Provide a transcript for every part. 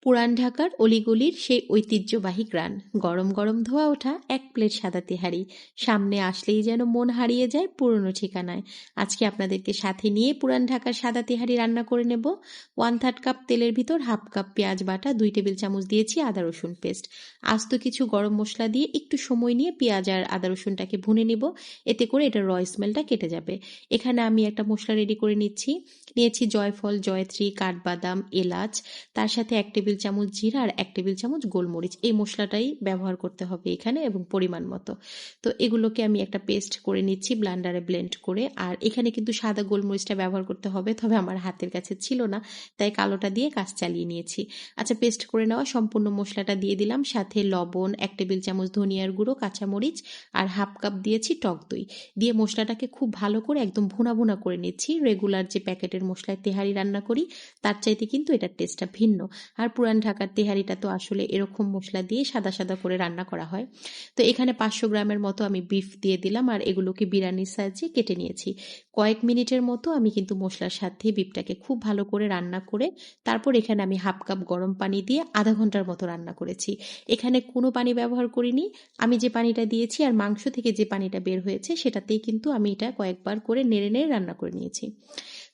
পুরান ঢাকার অলিগলির সেই ঐতিহ্যবাহী গ্রান, গরম গরম ধোয়া ওঠা এক প্লেট সাদা তেহারি, সামনে আসলেই যেন মন হারিয়ে যায় পুরনো ঠিকানায়। আজকে আপনাদেরকে সাথে নিয়ে পুরান ঢাকার সাদা তেহারি রান্না করে নেব। 1/3 কাপ তেলের ভিতর 1/2 কাপ পেঁয়াজ বাটা, 2 টেবিল চামচ দিয়েছি আদা রসুন পেস্ট, আস্ত কিছু গরম মশলা দিয়ে একটু সময় নিয়ে পেঁয়াজ আর আদা রসুনটাকে ভুনে নিব, এতে করে এটা র স্মেলটা কেটে যাবে। এখানে আমি একটা মশলা রেডি করে নিয়েছি জয়ফল, জয়ত্রী, কাঠবাদাম, এলাচ, তার সাথে 1 টেবিল চামচ জিরা আর 1 টেবিল চামচ গোলমরিচ। এই মশলাটাই ব্যবহার করতে হবে এখানে এবং পরিমাণ মতো। তো এগুলোকে আমি একটা পেস্ট করে নিচ্ছি ব্লেন্ডারে ব্লেন্ড করে। আর এখানে কিন্তু সাদা গোলমরিচটা ব্যবহার করতে হবে, তবে আমার হাতের কাছে ছিল না, তাই কালোটা দিয়ে কাজ চালিয়ে নিয়েছি। আচ্ছা, পেস্ট করে নেওয়া সম্পূর্ণ মশলাটা দিয়ে দিলাম, সাথে লবণ, 1 টেবিল চামচ ধনিয়ার গুঁড়ো, কাঁচামরিচ আর 1/2 কাপ দিয়েছি টক দই দিয়ে মশলাটাকে খুব ভালো করে একদম ভুনা ভুনা করে নিচ্ছি। রেগুলার যে প্যাকেটের মশলায় তেহারি রান্না করি তার চাইতে কিন্তু এটার টেস্টটা ভিন্ন। আর পুরান ঢাকার তেহারিটা তো আসলে এরকম মশলা দিয়ে সাদা সাদা করে রান্না করা হয়। তো এখানে 500 গ্রামের মতো আমি বিফ দিয়ে দিলাম আর এগুলোকে বিরিয়ানির সাইজে কেটে নিয়েছি। কয়েক মিনিটের মতো আমি কিন্তু মশলার সাথে বিফটাকে খুব ভালো করে রান্না করে তারপর এখানে আমি 1/2 কাপ গরম পানি দিয়ে আধা ঘন্টার মতো রান্না করেছি। এখানে কোনো পানি ব্যবহার করিনি, আমি যে পানিটা দিয়েছি আর মাংস থেকে যে পানিটা বের হয়েছে সেটাতেই কিন্তু আমি এটা কয়েকবার করে নেড়ে নেড়ে রান্না করে নিয়েছি।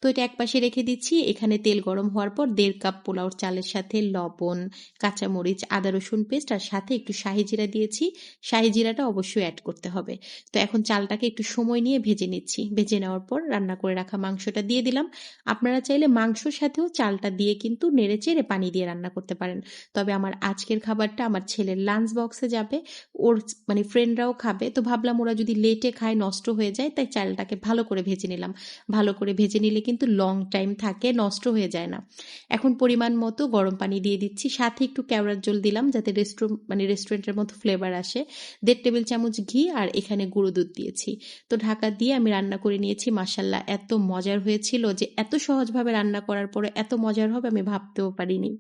তো এটা একপাশে রেখে দিচ্ছি। এখানে তেল গরম হওয়ার পর 1.5 কাপ পোলাওর চালের সাথে লবণ, কাঁচামরিচ, আদা রসুন পেস্ট আর সাথে একটু শাহি জিরা দিয়েছি। শাহি জিরাটা অবশ্যই অ্যাড করতে হবে। তো এখন চালটাকে একটু সময় নিয়ে ভেজে নিচ্ছি। ভেজে নেওয়ার পর রান্না করে রাখা মাংসটা দিয়ে দিলাম। আপনারা চাইলে মাংসর সাথেও চালটা দিয়ে কিন্তু নেড়ে চেড়ে পানি দিয়ে রান্না করতে পারেন। তবে আমার আজকের খাবারটা আমার ছেলের লাঞ্চ বক্সে যাবে, ওর মানে ফ্রেন্ডরাও খাবে, তো ভাবলাম ওরা যদি লেটে খায় নষ্ট হয়ে যায়, তাই চালটাকে ভালো করে ভেজে নিলাম। ভালো করে ভেজে নিলে কিন্তু লং টাইম থাকে, নষ্ট হয়ে যায় না। এখন পরিমাণ মতো গরম পানি দিয়ে দিচ্ছি, সাথে একটু কেওড়ার জল দিলাম যাতে রেস্টুরেন্টের মতো ফ্লেভার আসে। 1.5 টেবিল চামচ ঘি আর এখানে গুঁড়ো দুধ দিয়েছি। তো ঢাকা দিয়ে আমি রান্না করে নিয়েছি। মাশাআল্লাহ, এত মজার হয়েছিল যে এত সহজভাবে রান্না করার পরে এত মজার হবে আমি ভাবতেও পারিনি।